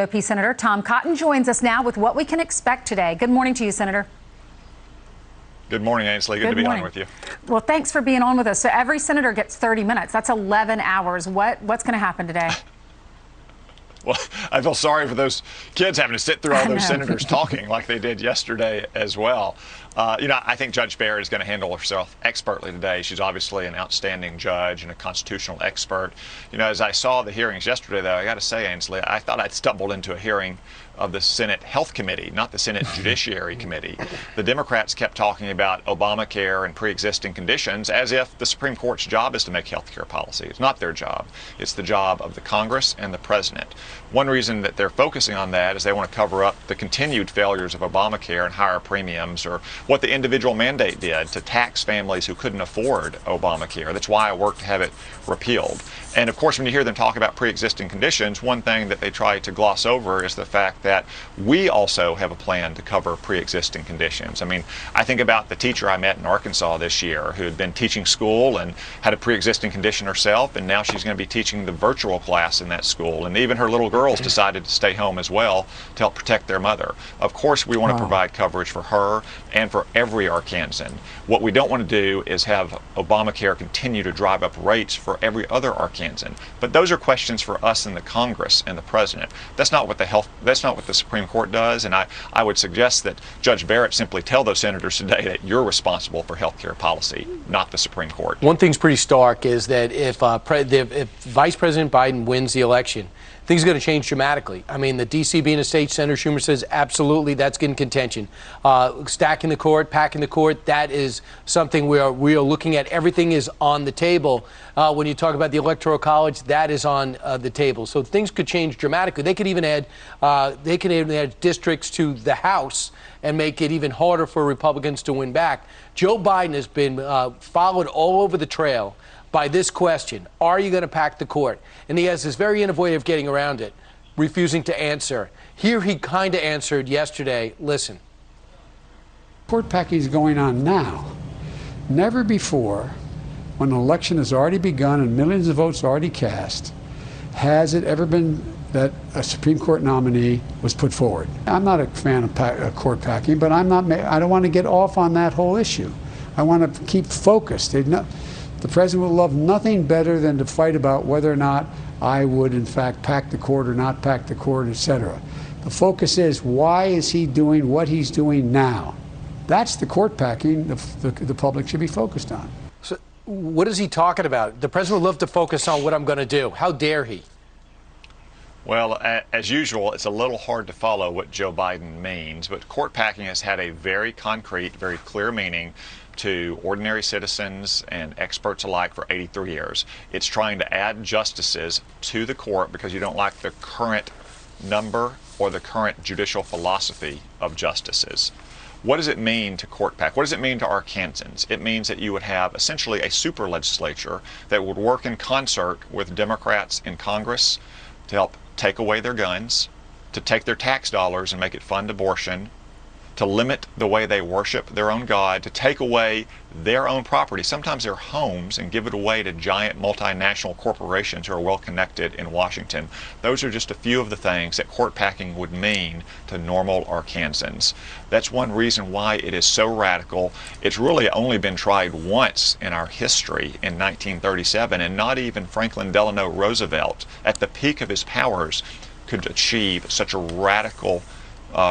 GOP Senator Tom Cotton joins us now with what we can expect today. Good morning to you, Senator. Good morning, Ainsley. Good to be on with you. Well, thanks for being on with us. So every senator gets 30 minutes. That's 11 hours. What's going to happen today? Well, I feel sorry for those kids having to sit through all those senators talking like they did yesterday as well. I think Judge Barrett is going to handle herself expertly today. She's obviously an outstanding judge and a constitutional expert. As I saw the hearings yesterday, though, I got to say, Ainsley, I thought I'd stumbled into a hearing of the Senate Health Committee, not the Senate Judiciary Committee. The Democrats kept talking about Obamacare and pre-existing conditions as if the Supreme Court's job is to make health care policy. It's not their job. It's the job of the Congress and the President. One reason that they're focusing on that is they want to cover up the continued failures of Obamacare and higher premiums, or what the individual mandate did to tax families who couldn't afford Obamacare. That's why I worked to have it repealed. And of course, when you hear them talk about pre-existing conditions, one thing that they try to gloss over is the fact that we also have a plan to cover pre-existing conditions. I mean, I think about the teacher I met in Arkansas this year who had been teaching school and had a pre-existing condition herself, and now she's going to be teaching the virtual class in that school. And even her little girls decided to stay home as well to help protect their mother. Of course, we want to provide coverage for her and for every Arkansan. What we don't want to do is have Obamacare continue to drive up rates for every other Arkansan. But those are questions for us in the Congress and the President. That's not what the Supreme Court does, and I would suggest that Judge Barrett simply tell those senators today that you're responsible for health care policy, not the Supreme Court. One thing's pretty stark is that if Vice President Biden wins the election, things are going to change dramatically. I mean, the D.C. being a state, Senator Schumer says absolutely that's in contention. Stacking the court, packing the court, that is something we are looking at. Everything is on the table. When you talk about the Electoral College, that is on the table. So things could change dramatically. They could even add districts to the House and make it even harder for Republicans to win back. Joe Biden has been followed all over the trail by this question: are you going to pack the court? And he has this very innovative way of getting around it, refusing to answer. Here he kind of answered yesterday. Listen. Court packing is going on now. Never before, when an election has already begun and millions of votes already cast, has it ever been that a Supreme Court nominee was put forward. I'm not a fan of court packing, but I don't want to get off on that whole issue. I want to keep focused. The president would love nothing better than to fight about whether or not I would, in fact, pack the court or not pack the court, etc. The focus is, why is he doing what he's doing now? That's the court packing the public should be focused on. So what is he talking about? The president would love to focus on what I'm going to do. How dare he? Well, as usual, it's a little hard to follow what Joe Biden means, but court packing has had a very concrete, very clear meaning to ordinary citizens and experts alike for 83 years. It's trying to add justices to the court because you don't like the current number or the current judicial philosophy of justices. What does it mean to court pack? What does it mean to Arkansans? It means that you would have essentially a super legislature that would work in concert with Democrats in Congress to help take away their guns, to take their tax dollars and make it fund abortion, to limit the way they worship their own God, to take away their own property, sometimes their homes, and give it away to giant multinational corporations who are well connected in Washington. Those are just a few of the things that court packing would mean to normal Arkansans. That's one reason why it is so radical. It's really only been tried once in our history in 1937, and not even Franklin Delano Roosevelt, at the peak of his powers, could achieve such a radical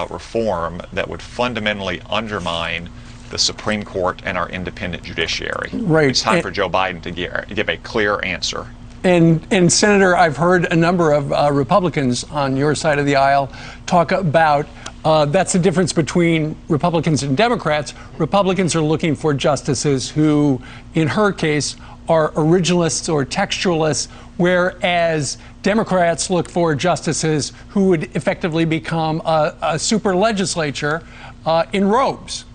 reform that would fundamentally undermine the Supreme Court and our independent judiciary. Right. It's time for Joe Biden to give a clear answer. And Senator, I've heard a number of Republicans on your side of the aisle talk about that's the difference between Republicans and Democrats. Republicans are looking for justices who, in her case, are originalists or textualists, whereas Democrats look for justices who would effectively become a super legislature in robes.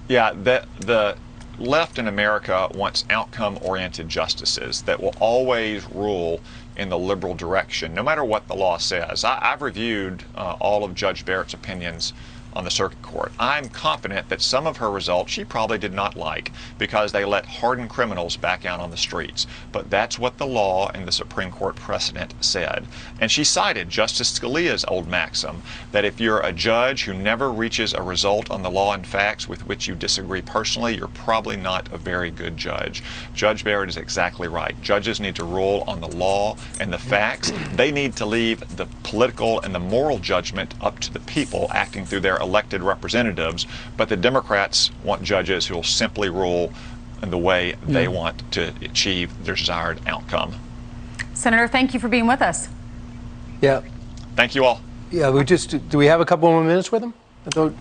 Yeah, the left in America wants outcome-oriented justices that will always rule in the liberal direction, no matter what the law says. I've reviewed all of Judge Barrett's opinions on the circuit court. I'm confident that some of her results she probably did not like because they let hardened criminals back out on the streets. But that's what the law and the Supreme Court precedent said. And she cited Justice Scalia's old maxim that if you're a judge who never reaches a result on the law and facts with which you disagree personally, you're probably not a very good judge. Judge Barrett is exactly right. Judges need to rule on the law and the facts. They need to leave the political and the moral judgment up to the people acting through their elected representatives, but the Democrats want judges who will simply rule in the way they want to achieve their desired outcome. Senator, thank you for being with us. Yeah. Thank you all. Yeah, do we have a couple more minutes with him?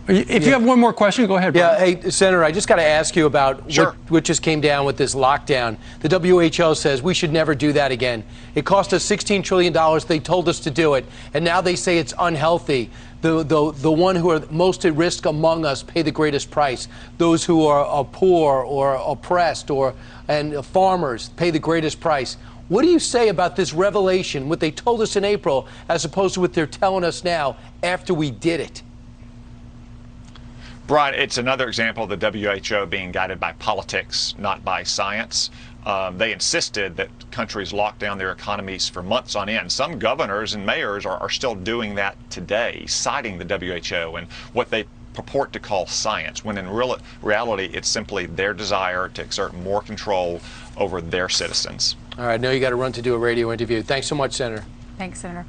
If you have one more question, go ahead, Brian. Yeah, hey, Senator, I just got to ask you about Sure. what just came down with this lockdown. The WHO says we should never do that again. It cost us $16 trillion. They told us to do it, and now they say it's unhealthy. The one who are most at risk among us pay the greatest price. Those who are poor or oppressed and farmers pay the greatest price. What do you say about this revelation, what they told us in April, as opposed to what they're telling us now after we did it? Brian, it's another example of the WHO being guided by politics, not by science. They insisted that countries lock down their economies for months on end. Some governors and mayors are still doing that today, citing the WHO and what they purport to call science, when in reality it's simply their desire to exert more control over their citizens. All right, I know you got to run to do a radio interview. Thanks so much, Senator. Thanks, Senator.